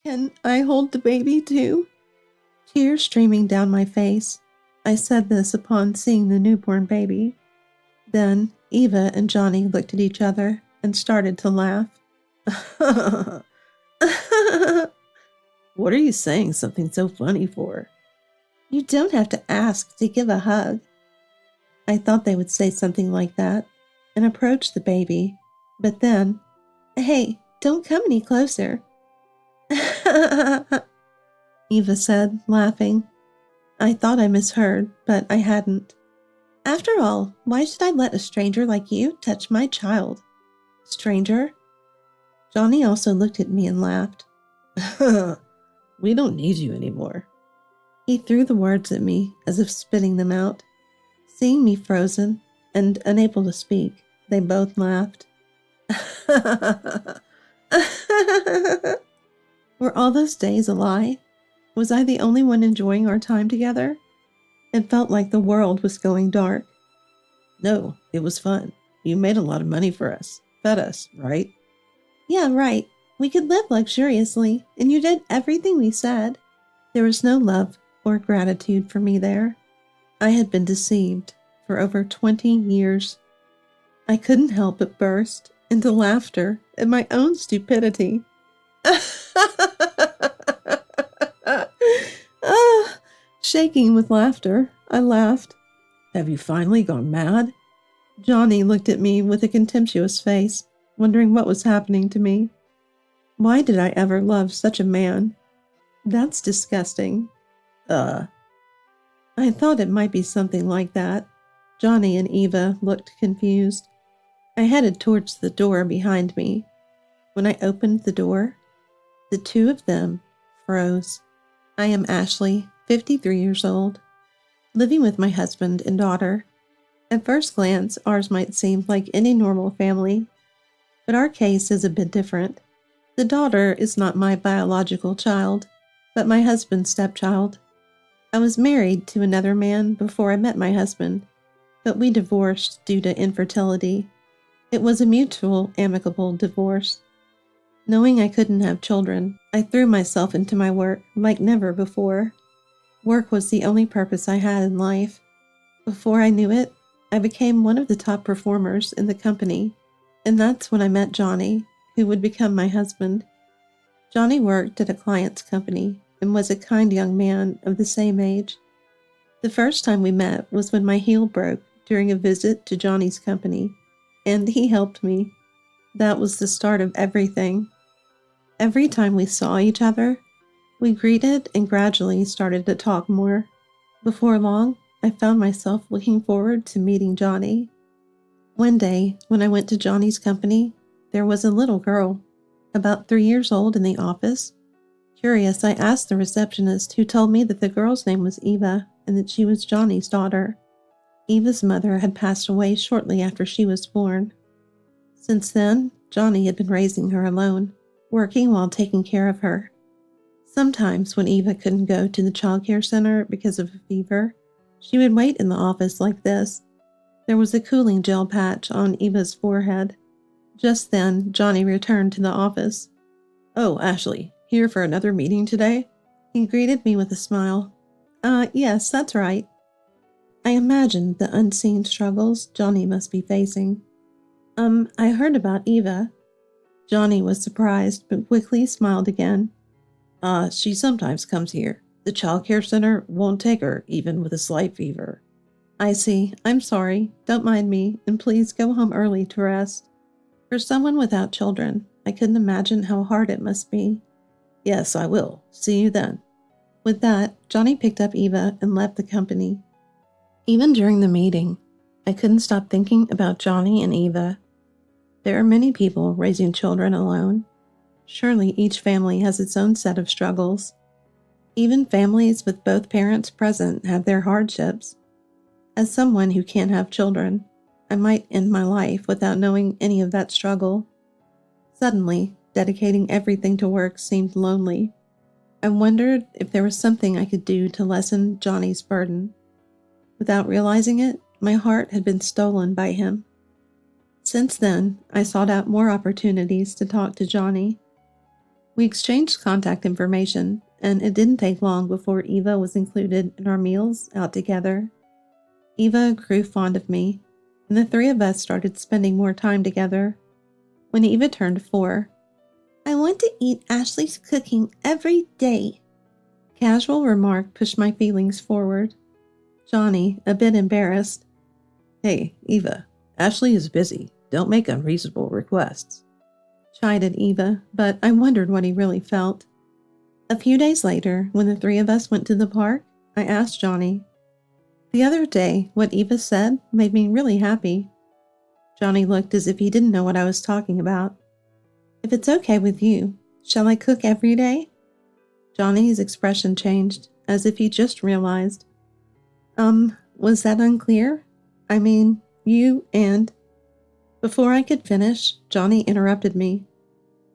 Can I hold the baby too? Tears streaming down my face. I said this upon seeing the newborn baby. Then Eva and Johnny looked at each other and started to laugh. What are you saying something so funny for? You don't have to ask to give a hug. I thought they would say something like that and approach the baby, but then, hey, don't come any closer. Eva said, laughing. I thought I misheard, but I hadn't. After all, why should I let a stranger like you touch my child? Stranger? Johnny also looked at me and laughed. We don't need you anymore. He threw the words at me as if spitting them out. Seeing me frozen and unable to speak, they both laughed. Were all those days a lie? Was I the only one enjoying our time together? It felt like the world was going dark. No, it was fun. You made a lot of money for us. Fed us, right? Yeah, right. We could live luxuriously, and you did everything we said. There was no love or gratitude for me there. I had been deceived for over 20 years. I couldn't help but burst into laughter at my own stupidity. Shaking with laughter, I laughed. Have you finally gone mad? Johnny looked at me with a contemptuous face, wondering what was happening to me. Why did I ever love such a man? That's disgusting. I thought it might be something like that. Johnny and Eva looked confused. I headed towards the door behind me. When I opened the door, the two of them froze. I am Ashley, 53 years old, living with my husband and daughter. At first glance, ours might seem like any normal family, but our case is a bit different. The daughter is not my biological child, but my husband's stepchild. I was married to another man before I met my husband, but we divorced due to infertility. It was a mutual, amicable divorce. Knowing I couldn't have children, I threw myself into my work like never before. Work was the only purpose I had in life. Before I knew it, I became one of the top performers in the company, and that's when I met Johnny, who would become my husband. Johnny worked at a client's company and was a kind young man of the same age. The first time we met was when my heel broke during a visit to Johnny's company, and he helped me. That was the start of everything. Every time we saw each other, we greeted and gradually started to talk more. Before long, I found myself looking forward to meeting Johnny. One day, when I went to Johnny's company, there was a little girl, about 3 years old, in the office. Curious, I asked the receptionist, who told me that the girl's name was Eva and that she was Johnny's daughter. Eva's mother had passed away shortly after she was born. Since then, Johnny had been raising her alone, working while taking care of her. Sometimes when Eva couldn't go to the childcare center because of a fever, she would wait in the office like this. There was a cooling gel patch on Eva's forehead. Just then, Johnny returned to the office. Oh, Ashley, here for another meeting today? He greeted me with a smile. Yes, that's right. I imagined the unseen struggles Johnny must be facing. I heard about Eva. Johnny was surprised, but quickly smiled again. She sometimes comes here. The childcare center won't take her, even with a slight fever. I see. I'm sorry. Don't mind me, and please go home early to rest. For someone without children, I couldn't imagine how hard it must be. Yes, I will. See you then. With that, Johnny picked up Eva and left the company. Even during the meeting, I couldn't stop thinking about Johnny and Eva. There are many people raising children alone. Surely each family has its own set of struggles. Even families with both parents present have their hardships. As someone who can't have children, I might end my life without knowing any of that struggle. Suddenly, dedicating everything to work seemed lonely. I wondered if there was something I could do to lessen Johnny's burden. Without realizing it, my heart had been stolen by him. Since then, I sought out more opportunities to talk to Johnny. We exchanged contact information, and it didn't take long before Eva was included in our meals out together. Eva grew fond of me, and the three of us started spending more time together. When Eva turned 4, "I want to eat Ashley's cooking every day." Casual remark pushed my feelings forward. Johnny, a bit embarrassed, "Hey, Eva, Ashley is busy. Don't make unreasonable requests," chided Eva, but I wondered what he really felt. A few days later, when the three of us went to the park, I asked Johnny, "The other day, what Eva said made me really happy." Johnny looked as if he didn't know what I was talking about. "If it's okay with you, shall I cook every day?" Johnny's expression changed, as if he just realized. Was that unclear? I mean, you and..." Before I could finish, Johnny interrupted me.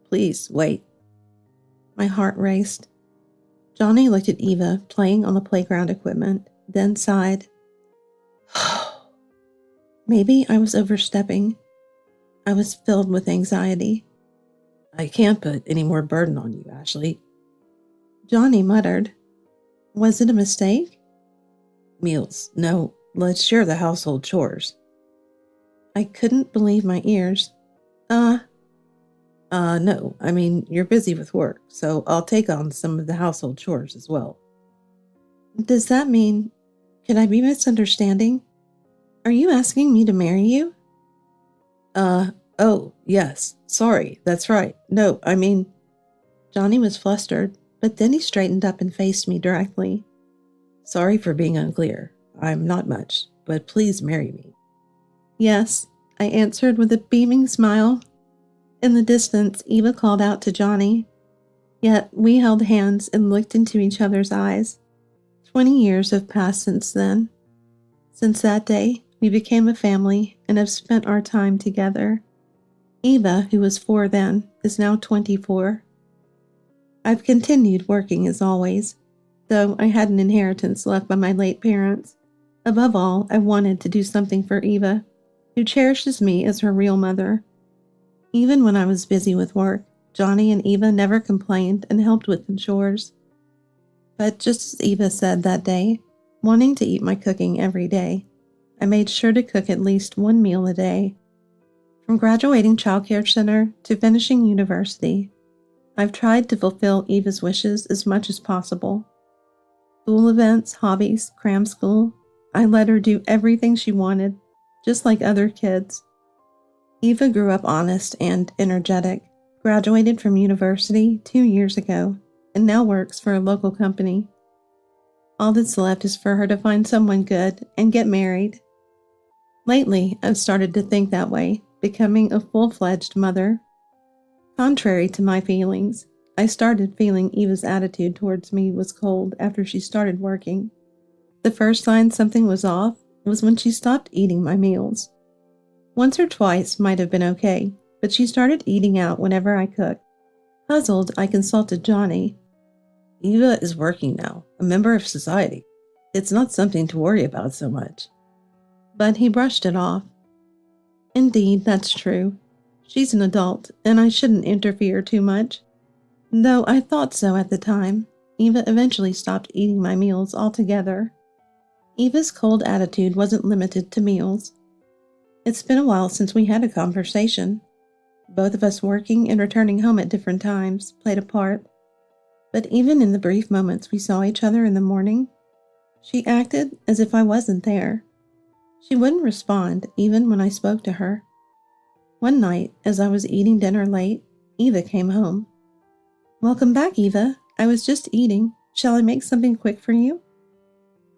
"Please, wait." My heart raced. Johnny looked at Eva playing on the playground equipment, then sighed. Maybe I was overstepping. I was filled with anxiety. "I can't put any more burden on you, Ashley." Johnny muttered. Was it a mistake? "Meals. No, let's share the household chores." I couldn't believe my ears. No, I mean, you're busy with work, so I'll take on some of the household chores as well." Does that mean... Could I be misunderstanding? Are you asking me to marry you? Oh, yes, sorry, that's right. No, I mean... Johnny was flustered, but then he straightened up and faced me directly. "Sorry for being unclear. I'm not much, but please marry me." "Yes," I answered with a beaming smile. In the distance, Eva called out to Johnny. Yet we held hands and looked into each other's eyes. 20 years have passed since then. Since that day, we became a family and have spent our time together. Eva, who was 4 then, is now 24. I've continued working as always, though I had an inheritance left by my late parents. Above all, I wanted to do something for Eva, who cherishes me as her real mother. Even when I was busy with work, Johnny and Eva never complained and helped with the chores. But just as Eva said that day, wanting to eat my cooking every day, I made sure to cook at least 1 meal a day. From graduating childcare center to finishing university, I've tried to fulfill Eva's wishes as much as possible. School events, hobbies, cram school, I let her do everything she wanted, just like other kids. Eva grew up honest and energetic, graduated from university 2 years ago, and now works for a local company. All that's left is for her to find someone good and get married. Lately, I've started to think that way, becoming a full-fledged mother. Contrary to my feelings, I started feeling Eva's attitude towards me was cold after she started working. The first sign something was off was when she stopped eating my meals. Once or twice might have been okay, but she started eating out whenever I cooked. Puzzled, I consulted Johnny. "Eva is working now, a member of society. It's not something to worry about so much." But he brushed it off. Indeed, that's true. She's an adult, and I shouldn't interfere too much. Though I thought so at the time, Eva eventually stopped eating my meals altogether. Eva's cold attitude wasn't limited to meals. It's been a while since we had a conversation. Both of us working and returning home at different times played a part. But even in the brief moments we saw each other in the morning, she acted as if I wasn't there. She wouldn't respond even when I spoke to her. One night, as I was eating dinner late, Eva came home. "Welcome back, Eva. I was just eating. Shall I make something quick for you?"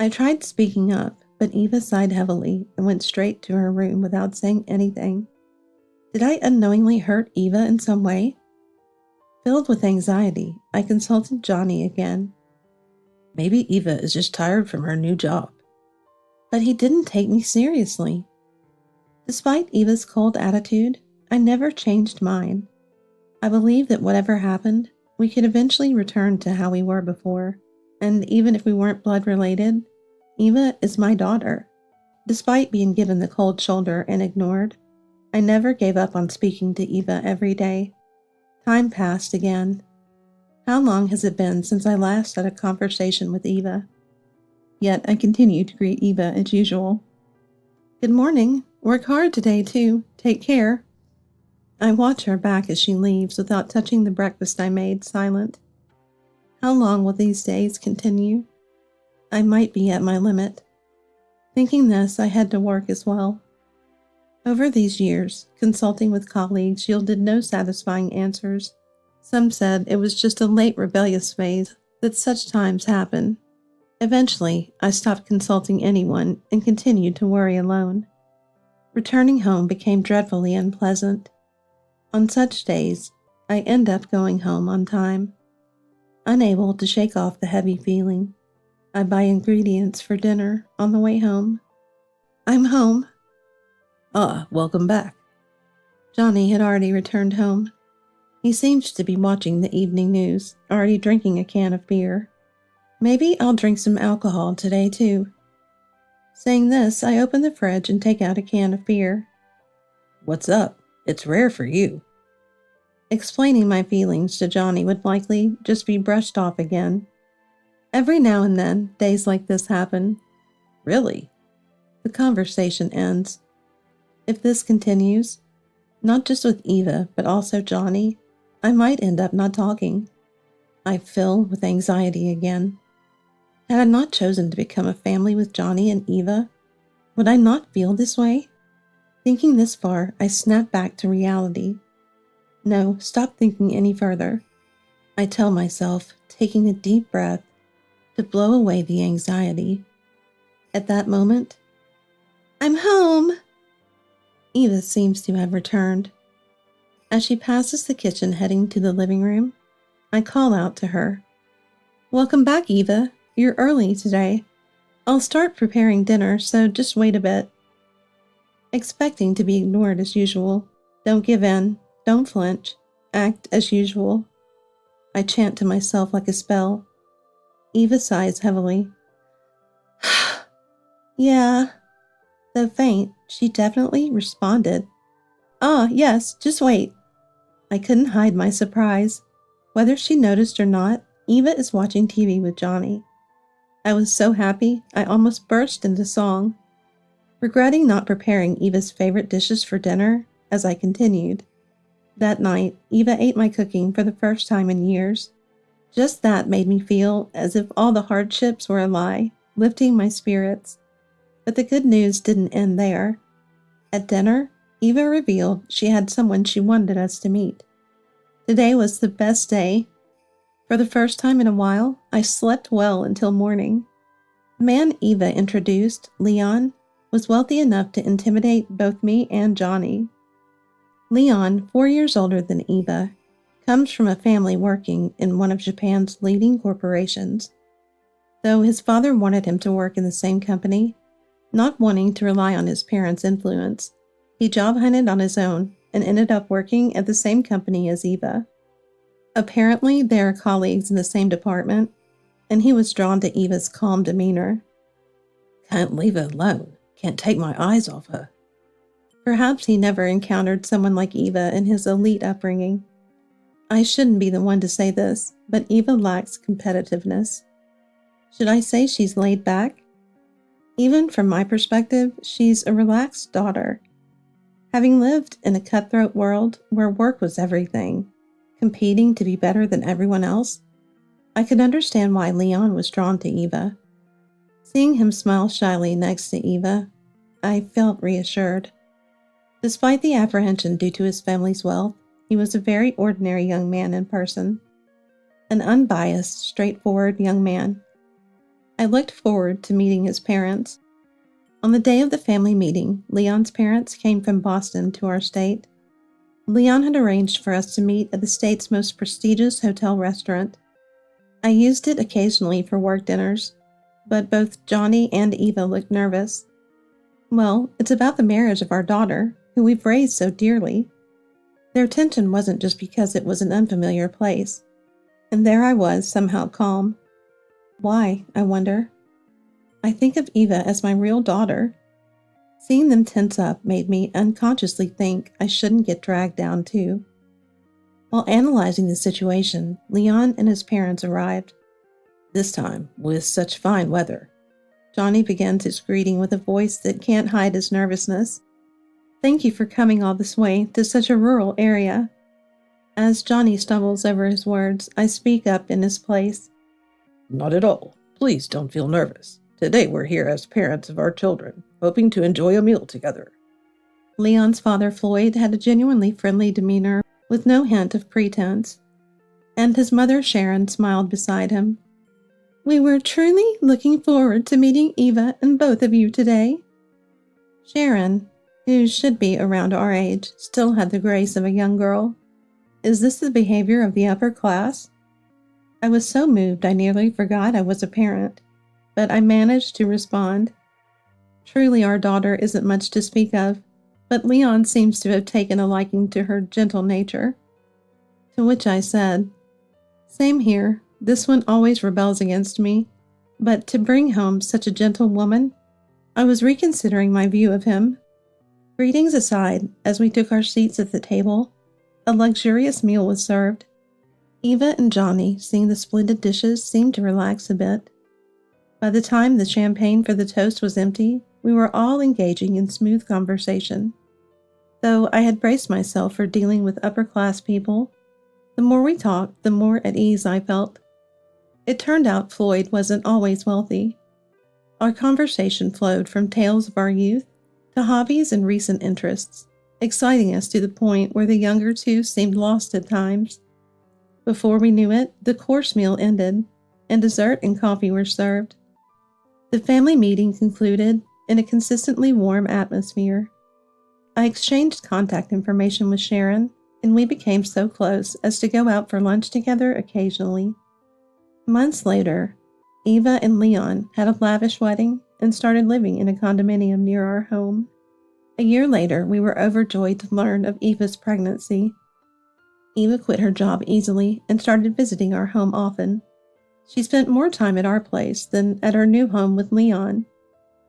I tried speaking up, but Eva sighed heavily and went straight to her room without saying anything. Did I unknowingly hurt Eva in some way? Filled with anxiety, I consulted Johnny again. "Maybe Eva is just tired from her new job." But he didn't take me seriously. Despite Eva's cold attitude, I never changed mine. I believed that whatever happened, we could eventually return to how we were before, and even if we weren't blood related, Eva is my daughter. Despite being given the cold shoulder and ignored, I never gave up on speaking to Eva every day. Time passed again. How long has it been since I last had a conversation with Eva? Yet I continue to greet Eva as usual. Good morning. Work hard today, too. Take care. I watch her back as she leaves without touching the breakfast I made, silent. How long will these days continue? I might be at my limit. Thinking this, I head to work as well. Over these years, consulting with colleagues yielded no satisfying answers. Some said it was just a late rebellious phase, that such times happen. Eventually, I stopped consulting anyone and continued to worry alone. Returning home became dreadfully unpleasant. On such days, I end up going home on time. Unable to shake off the heavy feeling, I buy ingredients for dinner on the way home. I'm home. Ah, welcome back. Johnny had already returned home. He seems to be watching the evening news, already drinking a can of beer. Maybe I'll drink some alcohol today, too. Saying this, I open the fridge and take out a can of beer. What's up? It's rare for you. Explaining my feelings to Johnny would likely just be brushed off again. Every now and then, days like this happen. Really? The conversation ends. If this continues, not just with Eva, but also Johnny, I might end up not talking. I fill with anxiety again. Had I not chosen to become a family with Johnny and Eva, would I not feel this way? Thinking this far, I snap back to reality. No, stop thinking any further. I tell myself, taking a deep breath, to blow away the anxiety. At that moment, I'm home! Eva seems to have returned. As she passes the kitchen heading to the living room, I call out to her. Welcome back, Eva. You're early today. I'll start preparing dinner, so just wait a bit. Expecting to be ignored as usual. Don't give in. Don't flinch. Act as usual. I chant to myself like a spell. Eva sighs heavily. Yeah. Though faint, she definitely responded. Ah, yes, just wait. I couldn't hide my surprise. Whether she noticed or not, Eva is watching TV with Johnny. I was so happy, I almost burst into song. Regretting not preparing Eva's favorite dishes for dinner, as I continued. That night, Eva ate my cooking for the first time in years. Just that made me feel as if all the hardships were a lie, lifting my spirits. But the good news didn't end there. At dinner, Eva revealed she had someone she wanted us to meet. Today was the best day. For the first time in a while, I slept well until morning. The man Eva introduced, Leon, was wealthy enough to intimidate both me and Johnny. Leon, 4 years older than Eva, comes from a family working in one of Japan's leading corporations. Though his father wanted him to work in the same company, not wanting to rely on his parents' influence, he job hunted on his own and ended up working at the same company as Eva. Apparently, they are colleagues in the same department, and he was drawn to Eva's calm demeanor. Can't leave her alone. Can't take my eyes off her. Perhaps he never encountered someone like Eva in his elite upbringing. I shouldn't be the one to say this, but Eva lacks competitiveness. Should I say she's laid back? Even from my perspective, she's a relaxed daughter. Having lived in a cutthroat world where work was everything, competing to be better than everyone else, I could understand why Leon was drawn to Eva. Seeing him smile shyly next to Eva, I felt reassured. Despite the apprehension due to his family's wealth, he was a very ordinary young man in person. An unbiased, straightforward young man. I looked forward to meeting his parents. On the day of the family meeting, Leon's parents came from Boston to our state. Leon had arranged for us to meet at the state's most prestigious hotel restaurant. I used it occasionally for work dinners, but both Johnny and Eva looked nervous. Well, it's about the marriage of our daughter, who we've raised so dearly. Their tension wasn't just because it was an unfamiliar place. And there I was, somehow calm. Why, I wonder? I think of Eva as my real daughter. Seeing them tense up made me unconsciously think I shouldn't get dragged down too. While analyzing the situation, Leon and his parents arrived. This time, with such fine weather. Johnny begins his greeting with a voice that can't hide his nervousness. "Thank you for coming all this way to such a rural area." As Johnny stumbles over his words, I speak up in his place. "Not at all. Please don't feel nervous. Today we're here as parents of our children, hoping to enjoy a meal together." Leon's father, Floyd, had a genuinely friendly demeanor with no hint of pretense, and his mother, Sharon, smiled beside him. "We were truly looking forward to meeting Eva and both of you today." Sharon, who should be around our age, still had the grace of a young girl. Is this the behavior of the upper class? I was so moved I nearly forgot I was a parent, but I managed to respond. "Truly our daughter isn't much to speak of, but Leon seems to have taken a liking to her gentle nature." To which I said, "Same here. This one always rebels against me, but to bring home such a gentle woman," I was reconsidering my view of him. Greetings aside, as we took our seats at the table, a luxurious meal was served. Eva and Johnny, seeing the splendid dishes, seemed to relax a bit. By the time the champagne for the toast was empty, we were all engaging in smooth conversation. Though I had braced myself for dealing with upper-class people, the more we talked, the more at ease I felt. It turned out Floyd wasn't always wealthy. Our conversation flowed from tales of our youth to hobbies and recent interests, exciting us to the point where the younger two seemed lost at times. Before we knew it, the course meal ended, and dessert and coffee were served. The family meeting concluded in a consistently warm atmosphere. I exchanged contact information with Sharon, and we became so close as to go out for lunch together occasionally. Months later, Eva and Leon had a lavish wedding and started living in a condominium near our home. A year later, we were overjoyed to learn of Eva's pregnancy. Eva quit her job easily and started visiting our home often. She spent more time at our place than at her new home with Leon.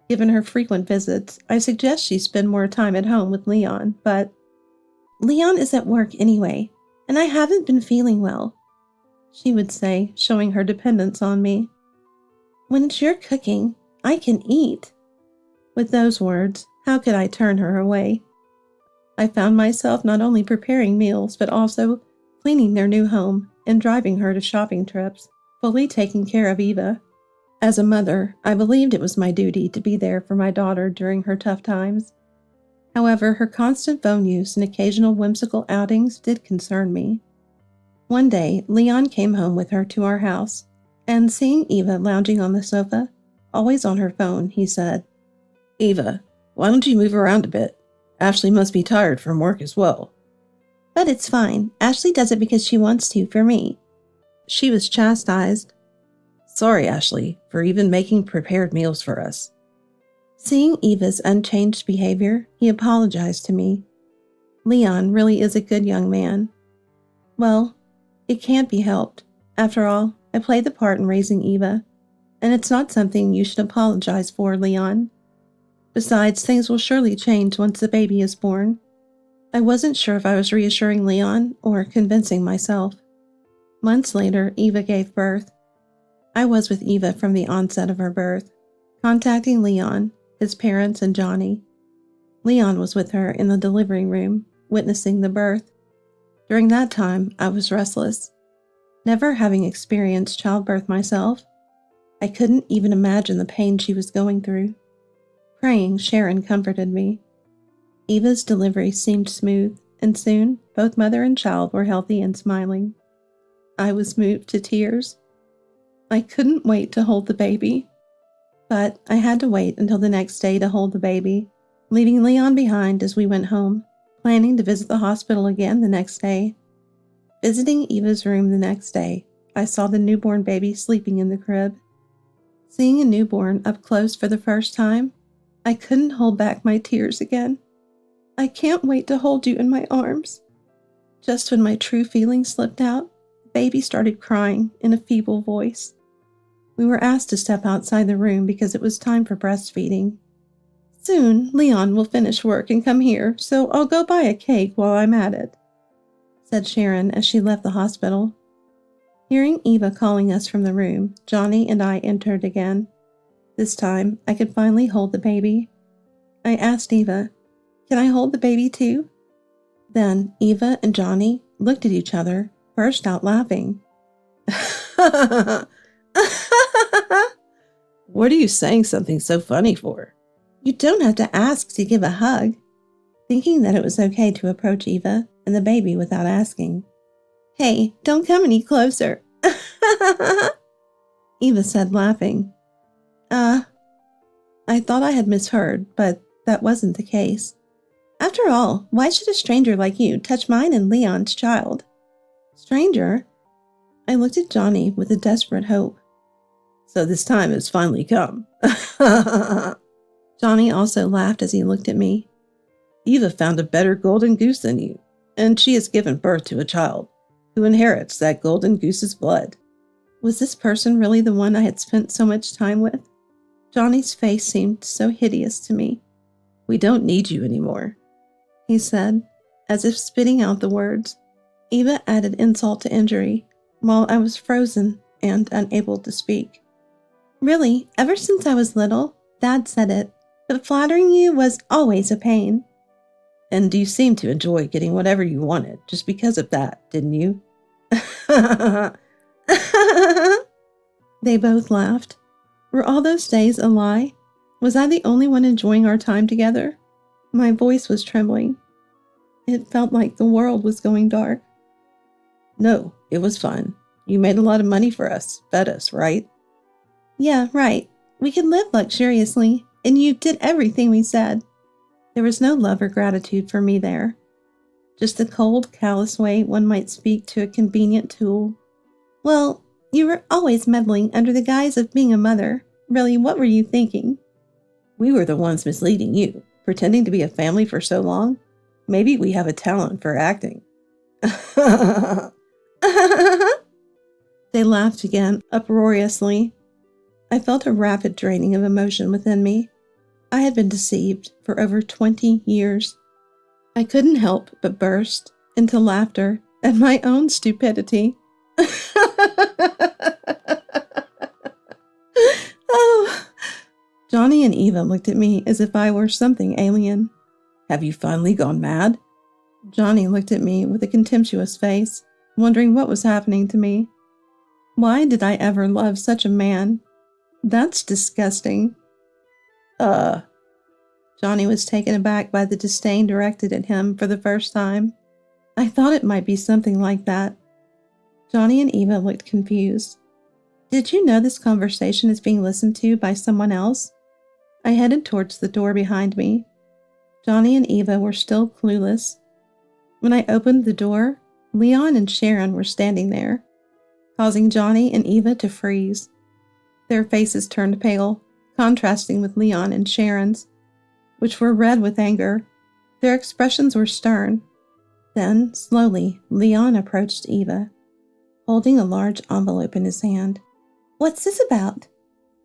Given her frequent visits, I suggest she spend more time at home with Leon, but "Leon is at work anyway, and I haven't been feeling well," she would say, showing her dependence on me. "When it's your cooking, I can eat." With those words, how could I turn her away? I found myself not only preparing meals, but also cleaning their new home and driving her to shopping trips, fully taking care of Eva. As a mother, I believed it was my duty to be there for my daughter during her tough times. However, her constant phone use and occasional whimsical outings did concern me. One day, Leon came home with her to our house, and seeing Eva lounging on the sofa, always on her phone, he said, "Eva, why don't you move around a bit? Ashley must be tired from work as well." "But it's fine. Ashley does it because she wants to for me." She was chastised. "Sorry, Ashley, for even making prepared meals for us." Seeing Eva's unchanged behavior, he apologized to me. Leon really is a good young man. Well, it can't be helped. After all, I played the part in raising Eva, and it's not something you should apologize for, Leon. Besides, things will surely change once the baby is born. I wasn't sure if I was reassuring Leon or convincing myself. Months later, Eva gave birth. I was with Eva from the onset of her birth, contacting Leon, his parents, and Johnny. Leon was with her in the delivery room, witnessing the birth. During that time, I was restless. Never having experienced childbirth myself, I couldn't even imagine the pain she was going through. Praying, Sharon comforted me. Eva's delivery seemed smooth, and soon both mother and child were healthy and smiling. I was moved to tears. I couldn't wait to hold the baby. But I had to wait until the next day to hold the baby, leaving Leon behind as we went home, planning to visit the hospital again the next day. Visiting Eva's room the next day, I saw the newborn baby sleeping in the crib. Seeing a newborn up close for the first time, I couldn't hold back my tears again. "I can't wait to hold you in my arms." Just when my true feelings slipped out, the baby started crying in a feeble voice. We were asked to step outside the room because it was time for breastfeeding. "Soon, Leon will finish work and come here, so I'll go buy a cake while I'm at it." said Sharon as she left the hospital. Hearing Eva calling us from the room, Johnny and I entered again. This time, I could finally hold the baby. I asked Eva, "Can I hold the baby too?" Then Eva and Johnny looked at each other, burst out laughing. What are you saying something so funny for? You don't have to ask to give a hug. Thinking that it was okay to approach Eva and the baby without asking. Hey, don't come any closer. Eva said, laughing. I thought I had misheard, but that wasn't the case. After all, why should a stranger like you touch mine and Leon's child? Stranger? I looked at Johnny with a desperate hope. So this time has finally come. Johnny also laughed as he looked at me. Eva found a better golden goose than you, and she has given birth to a child who inherits that golden goose's blood. Was this person really the one I had spent so much time with? Johnny's face seemed so hideous to me. We don't need you anymore, he said, as if spitting out the words. Eva added insult to injury, while I was frozen and unable to speak. Really, ever since I was little, Dad said it, but flattering you was always a pain. And you seemed to enjoy getting whatever you wanted just because of that, didn't you? They both laughed. Were all those days a lie? Was I the only one enjoying our time together? My voice was trembling. It felt like the world was going dark. No, it was fun. You made a lot of money for us, fed us, right? Yeah, right. We could live luxuriously, and you did everything we said. There was no love or gratitude for me there. Just the cold, callous way one might speak to a convenient tool. Well, you were always meddling under the guise of being a mother. Really, what were you thinking? We were the ones misleading you, pretending to be a family for so long. Maybe we have a talent for acting. They laughed again, uproariously. I felt a rapid draining of emotion within me. I had been deceived for over 20 years. I couldn't help but burst into laughter at my own stupidity. Oh. Johnny and Eva looked at me as if I were something alien. Have you finally gone mad? Johnny looked at me with a contemptuous face, wondering what was happening to me. Why did I ever love such a man? That's disgusting. Johnny was taken aback by the disdain directed at him for the first time. I thought it might be something like that. Johnny and Eva looked confused. Did you know this conversation is being listened to by someone else? I headed towards the door behind me. Johnny and Eva were still clueless. When I opened the door, Leon and Sharon were standing there, causing Johnny and Eva to freeze. Their faces turned pale, contrasting with Leon and Sharon's, which were red with anger. Their expressions were stern. Then, slowly, Leon approached Eva, holding a large envelope in his hand. What's this about?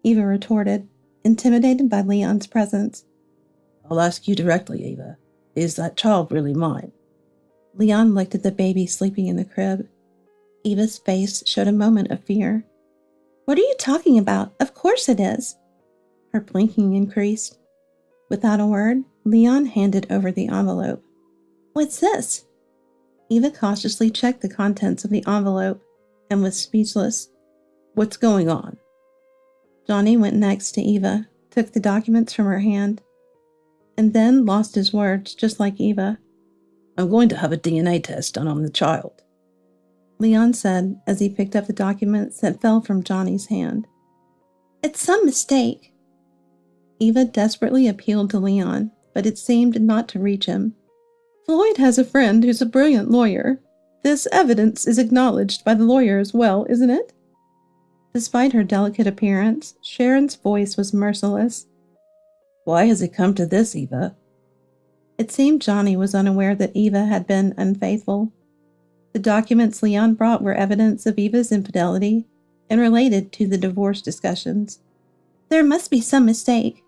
Eva retorted, intimidated by Leon's presence. I'll ask you directly, Eva. Is that child really mine? Leon looked at the baby sleeping in the crib. Eva's face showed a moment of fear. What are you talking about? Of course it is. Her blinking increased. Without a word, Leon handed over the envelope. What's this? Eva cautiously checked the contents of the envelope and was speechless. What's going on? Johnny went next to Eva, took the documents from her hand, and then lost his words just like Eva. I'm going to have a DNA test done on the child, Leon said as he picked up the documents that fell from Johnny's hand. It's some mistake. Eva desperately appealed to Leon, but it seemed not to reach him. Floyd has a friend who's a brilliant lawyer. This evidence is acknowledged by the lawyer as well, isn't it? Despite her delicate appearance, Sharon's voice was merciless. Why has it come to this, Eva? It seemed Johnny was unaware that Eva had been unfaithful. The documents Leon brought were evidence of Eva's infidelity and related to the divorce discussions. There must be some mistake,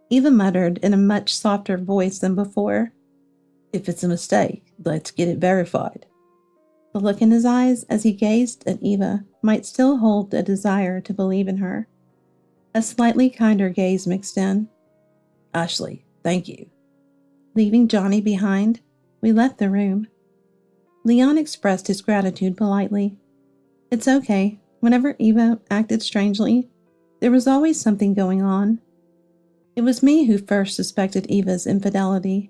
Eva muttered in a much softer voice than before. If it's a mistake, let's get it verified. The look in his eyes as he gazed at Eva might still hold a desire to believe in her. A slightly kinder gaze mixed in. Ashley, thank you. Leaving Johnny behind, we left the room. Leon expressed his gratitude politely. It's okay. Whenever Eva acted strangely, there was always something going on. It was me who first suspected Eva's infidelity.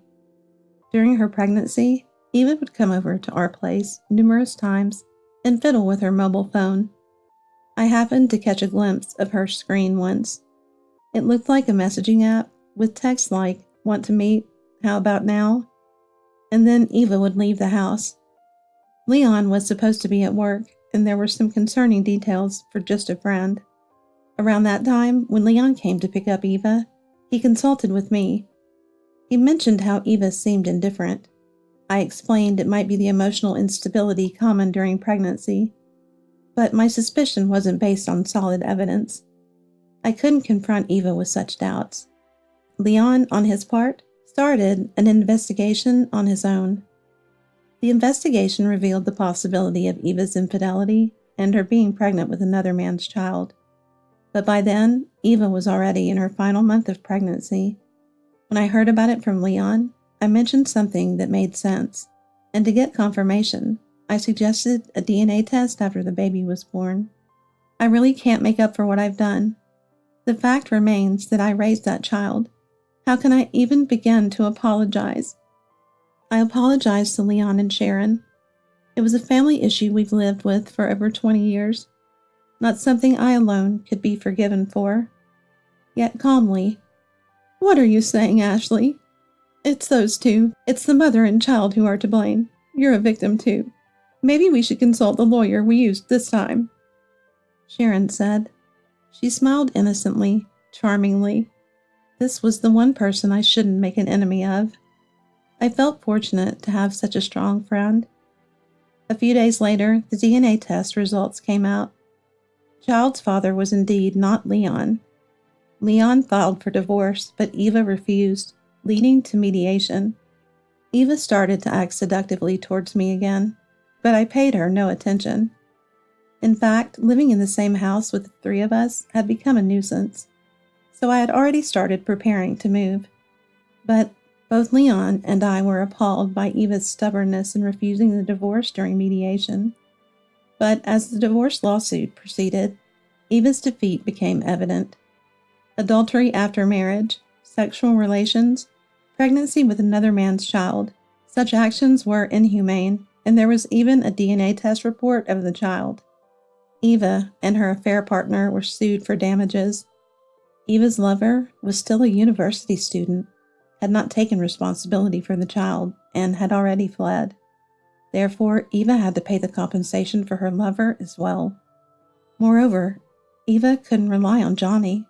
During her pregnancy, Eva would come over to our place numerous times and fiddle with her mobile phone. I happened to catch a glimpse of her screen once. It looked like a messaging app with text like, "Want to meet? How about now?" And then Eva would leave the house. Leon was supposed to be at work, and there were some concerning details for just a friend. Around that time, when Leon came to pick up Eva, he consulted with me. He mentioned how Eva seemed indifferent. I explained it might be the emotional instability common during pregnancy, but my suspicion wasn't based on solid evidence. I couldn't confront Eva with such doubts. Leon, on his part, started an investigation on his own. The investigation revealed the possibility of Eva's infidelity and her being pregnant with another man's child. But by then, Eva was already in her final month of pregnancy. When I heard about it from Leon, I mentioned something that made sense, and to get confirmation, I suggested a DNA test after the baby was born. I really can't make up for what I've done. The fact remains that I raised that child. How can I even begin to apologize? I apologized to Leon and Sharon. It was a family issue we've lived with for over 20 years, not something I alone could be forgiven for. Yet calmly, "What are you saying, Ashley? It's those two. It's the mother and child who are to blame. You're a victim too. Maybe we should consult the lawyer we used this time," Sharon said. She smiled innocently, charmingly. This was the one person I shouldn't make an enemy of. I felt fortunate to have such a strong friend. A few days later, the DNA test results came out. Child's father was indeed not Leon. Leon filed for divorce, but Eva refused, leading to mediation. Eva started to act seductively towards me again, but I paid her no attention. In fact, living in the same house with the three of us had become a nuisance, so I had already started preparing to move. But both Leon and I were appalled by Eva's stubbornness in refusing the divorce during mediation. But as the divorce lawsuit proceeded, Eva's defeat became evident. Adultery after marriage, sexual relations, pregnancy with another man's child. Such actions were inhumane, and there was even a DNA test report of the child. Eva and her affair partner were sued for damages. Eva's lover was still a university student, had not taken responsibility for the child, and had already fled. Therefore, Eva had to pay the compensation for her lover as well. Moreover, Eva couldn't rely on Johnny.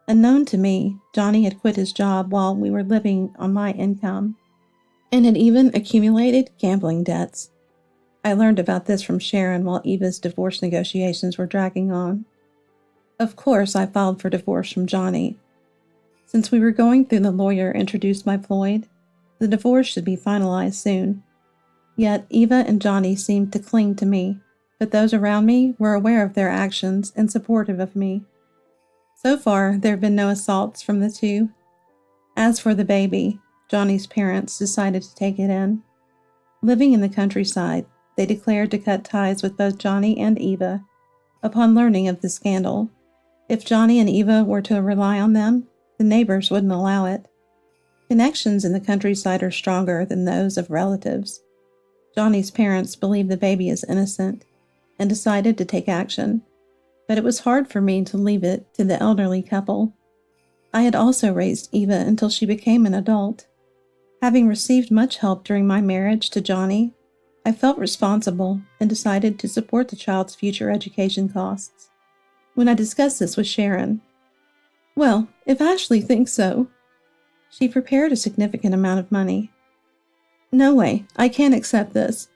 Unknown to me, Johnny had quit his job while we were living on my income, and had even accumulated gambling debts. I learned about this from Sharon while Eva's divorce negotiations were dragging on. Of course, I filed for divorce from Johnny. Since we were going through the lawyer introduced by Floyd, the divorce should be finalized soon. Yet Eva and Johnny seemed to cling to me, but those around me were aware of their actions and supportive of me. So far, there have been no assaults from the two. As for the baby, Johnny's parents decided to take it in. Living in the countryside, they declared to cut ties with both Johnny and Eva upon learning of the scandal. If Johnny and Eva were to rely on them, the neighbors wouldn't allow it. Connections in the countryside are stronger than those of relatives. Johnny's parents believe the baby is innocent and decided to take action, but it was hard for me to leave it to the elderly couple. I had also raised Eva until she became an adult. Having received much help during my marriage to Johnny, I felt responsible and decided to support the child's future education costs. When I discussed this with Sharon, "Well, if Ashley thinks so," she prepared a significant amount of money. "No way, I can't accept this,"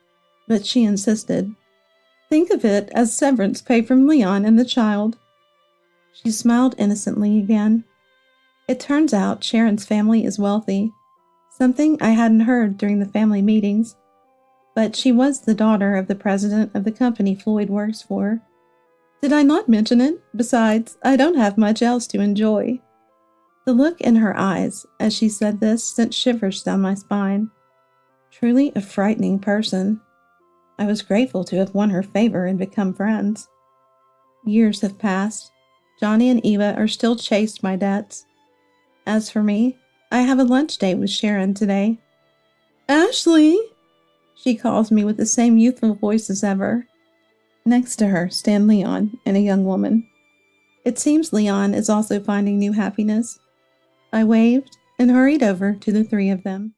but she insisted. "Think of it as severance pay from Leon and the child." She smiled innocently again. It turns out Sharon's family is wealthy, something I hadn't heard during the family meetings. but she was the daughter of the president of the company Floyd works for. Did I not mention it? Besides, I don't have much else to enjoy. The look in her eyes as she said this sent shivers down my spine. Truly a frightening person. I was grateful to have won her favor and become friends. Years have passed. Johnny and Eva are still chased my debts. As for me, I have a lunch date with Sharon today. Ashley! She calls me with the same youthful voice as ever. Next to her stand Leon and a young woman. It seems Leon is also finding new happiness. I waved and hurried over to the three of them.